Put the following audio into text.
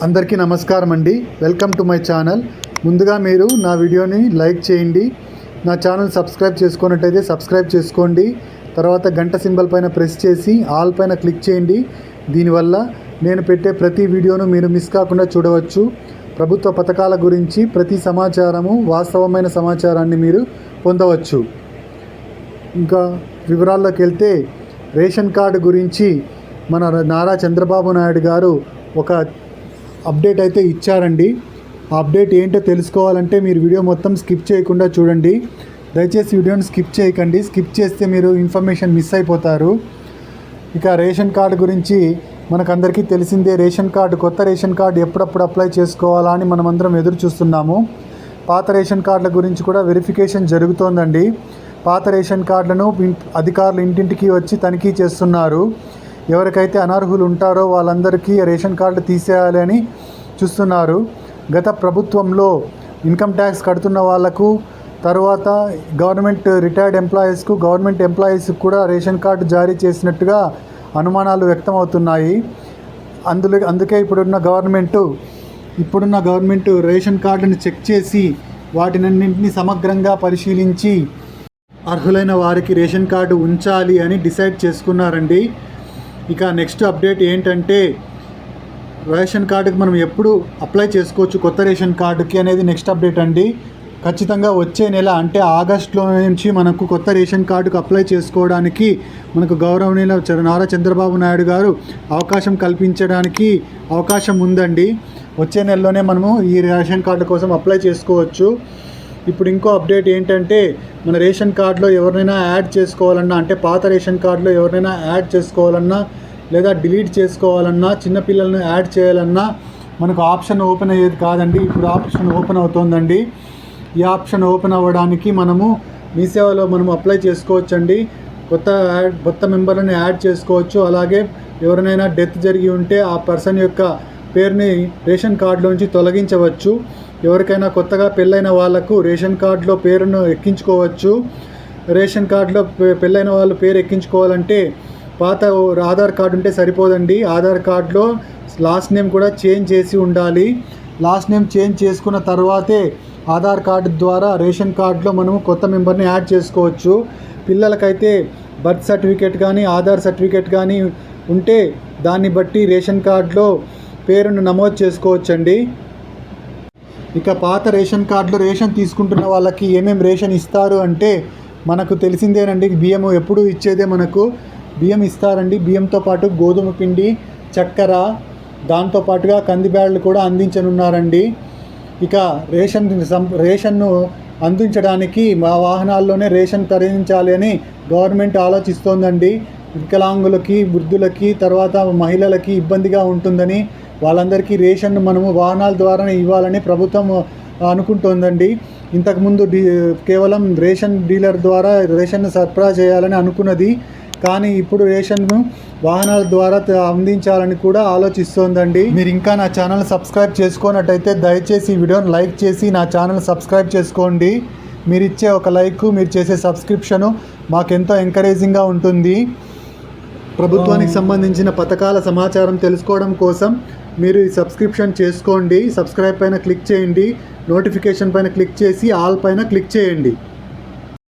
అందరికీ నమస్కారం అండి. Welcome to my channel. ముందుగా మీరు నా వీడియోని లైక్ చేయండి. నా ఛానల్ సబ్స్క్రైబ్ చేసుకున్నట్టయితే సబ్స్క్రైబ్ చేసుకోండి. తర్వాత గంట సింబల్ పైన ప్రెస్ చేసి ఆల్ పైన క్లిక్ చేయండి. దీనివల్ల నేను పెట్టే ప్రతి వీడియోను మీరు మిస్ కాకుండా చూడవచ్చు. ప్రభుత్వ పథకాల గురించి ప్రతి సమాచారము, వాస్తవమైన సమాచారాన్ని మీరు పొందవచ్చు. ఇంకా వివరాల్లోకి వెళ్తే, రేషన్ కార్డు గురించి మన నారా చంద్రబాబు నాయుడు గారు ఒక అప్డేట్ అయితే ఇచ్చారండి. ఆ అప్డేట్ ఏంటో తెలుసుకోవాలంటే మీరు వీడియో మొత్తం స్కిప్ చేయకుండా చూడండి. దయచేసి వీడియోని స్కిప్ చేయకండి. స్కిప్ చేస్తే మీరు ఇన్ఫర్మేషన్ మిస్ అయిపోతారు. ఇక రేషన్ కార్డు గురించి మనకందరికీ తెలిసిందే. రేషన్ కార్డు, కొత్త రేషన్ కార్డు ఎప్పుడప్పుడు అప్లై చేసుకోవాలా అని మనమందరం ఎదురు చూస్తున్నాము. పాత రేషన్ కార్డుల గురించి కూడా వెరిఫికేషన్ జరుగుతోందండి. పాత రేషన్ కార్డులను అధికారులు ఇంటింటికి వచ్చి తనిఖీ చేస్తున్నారు. ఎవరికైతే అనర్హులు ఉంటారో వాళ్ళందరికీ రేషన్ కార్డు తీసేయాలి అని చూస్తున్నారు. గత ప్రభుత్వంలో ఇన్కమ్ ట్యాక్స్ కడుతున్న వాళ్లకు, తర్వాత గవర్నమెంట్ రిటైర్డ్ ఎంప్లాయీస్కు, గవర్నమెంట్ ఎంప్లాయీస్కి కూడా రేషన్ కార్డు జారీ చేసినట్టుగా అనుమానాలు వ్యక్తమవుతున్నాయి. అందుకే ఇప్పుడున్న గవర్నమెంటు రేషన్ కార్డుని చెక్ చేసి వాటినన్నింటినీ సమగ్రంగా పరిశీలించి అర్హులైన వారికి రేషన్ కార్డు ఉంచాలి అని డిసైడ్ చేసుకున్నారండి. ఇక నెక్స్ట్ అప్డేట్ ఏంటంటే, రేషన్ కార్డుకి మనం ఎప్పుడు అప్లై చేసుకోవచ్చు కొత్త రేషన్ కార్డుకి అనేది నెక్స్ట్ అప్డేట్ అండి. ఖచ్చితంగా వచ్చే నెల అంటే ఆగస్టులో నుంచి మనకు కొత్త రేషన్ కార్డుకు అప్లై చేసుకోవడానికి మనకు గౌరవనీయులు నారా చంద్రబాబు నాయుడు గారు అవకాశం కల్పించడానికి అవకాశం ఉందండి. వచ్చే నెలలోనే మనము ఈ రేషన్ కార్డు కోసం అప్లై చేసుకోవచ్చు. ఇప్పుడు ఇంకో అప్డేట్ ఏంటంటే, మన రేషన్ కార్డులో ఎవరినైనా యాడ్ చేసుకోవాలన్నా, అంటే పాత రేషన్ కార్డులో ఎవరినైనా యాడ్ చేసుకోవాలన్నా లేదా డిలీట్ చేసుకోవాలన్నా, చిన్నపిల్లలను యాడ్ చేయాలన్నా మనకు ఆప్షన్ ఓపెన్ అయ్యేది కాదండి. ఇప్పుడు ఆప్షన్ ఓపెన్ అవుతోందండి. ఈ ఆప్షన్ ఓపెన్ అవ్వడానికి మనము మీ సేవలో మనం అప్లై చేసుకోవచ్చండి. కొత్త మెంబర్లను యాడ్ చేసుకోవచ్చు. అలాగే ఎవరినైనా డెత్ జరిగి ఉంటే ఆ పర్సన్ యొక్క పేరుని రేషన్ కార్డులోంచి తొలగించవచ్చు. ఎవరికైనా కొత్తగా పెళ్ళైన వాళ్లకు రేషన్ కార్డులో పేరును ఎక్కించుకోవచ్చు. రేషన్ కార్డులో పెళ్ళైన వాళ్ళు పేరు ఎక్కించుకోవాలంటే పాత ఆధార్ కార్డు ఉంటే సరిపోదండి. ఆధార్ కార్డులో లాస్ట్ నేమ్ కూడా చేంజ్ చేసి ఉండాలి. లాస్ట్ నేమ్ చేంజ్ చేసుకున్న తర్వాతే ఆధార్ కార్డు ద్వారా రేషన్ కార్డులో మనము కొత్త మెంబర్ని యాడ్ చేసుకోవచ్చు. పిల్లలకైతే బర్త్ సర్టిఫికేట్ కానీ ఆధార్ సర్టిఫికేట్ కానీ ఉంటే దాన్ని బట్టి రేషన్ కార్డులో పేరును నమోదు చేసుకోవచ్చండి. ఇక పాత రేషన్ కార్డులో రేషన్ తీసుకుంటున్న వాళ్ళకి ఏమేమి రేషన్ ఇస్తారు అంటే, మనకు తెలిసిందేనండి. బియ్యం ఎప్పుడు ఇచ్చేదే మనకు బియ్యం ఇస్తారండి. బియ్యంతో పాటు గోధుమ పిండి, దాంతోపాటుగా కందిబ్యాళ్ళు కూడా అందించనున్నారండి. ఇక రేషన్ను అందించడానికి మా వాహనాల్లోనే రేషన్ తరలించాలి అని గవర్నమెంట్ ఆలోచిస్తోందండి. వికలాంగులకి, వృద్ధులకి, తర్వాత మహిళలకి ఇబ్బందిగా ఉంటుందని వాళ్ళందరికీ రేషన్ను మనము వాహనాల ద్వారానే ఇవ్వాలని ప్రభుత్వం అనుకుంటోందండి. ఇంతకుముందు కేవలం రేషన్ డీలర్ ద్వారా రేషన్ను సరఫరా చేయాలని అనుకున్నది. కానీ ఇప్పుడు రేషన్ను వాహనాల ద్వారా అందించాలని కూడా ఆలోచిస్తోందండి. మీరు ఇంకా నా ఛానల్ సబ్స్క్రైబ్ చేసుకున్నట్టయితే దయచేసి ఈ వీడియోని లైక్ చేసి నా ఛానల్ సబ్స్క్రైబ్ చేసుకోండి. మీరు ఇచ్చే ఒక లైక్, మీరు చేసే సబ్స్క్రిప్షను మాకెంతో ఎంకరేజింగ్గా ఉంటుంది. ప్రభుత్వానికి సంబంధించిన పథకాల సమాచారం తెలుసుకోవడం కోసం మీరు ఈ సబ్స్క్రిప్షన్ చేసుకోండి. సబ్స్క్రైబ్ పైన క్లిక్ చేయండి. నోటిఫికేషన్ పైన క్లిక్ చేసి ఆల్ పైన క్లిక్ చేయండి.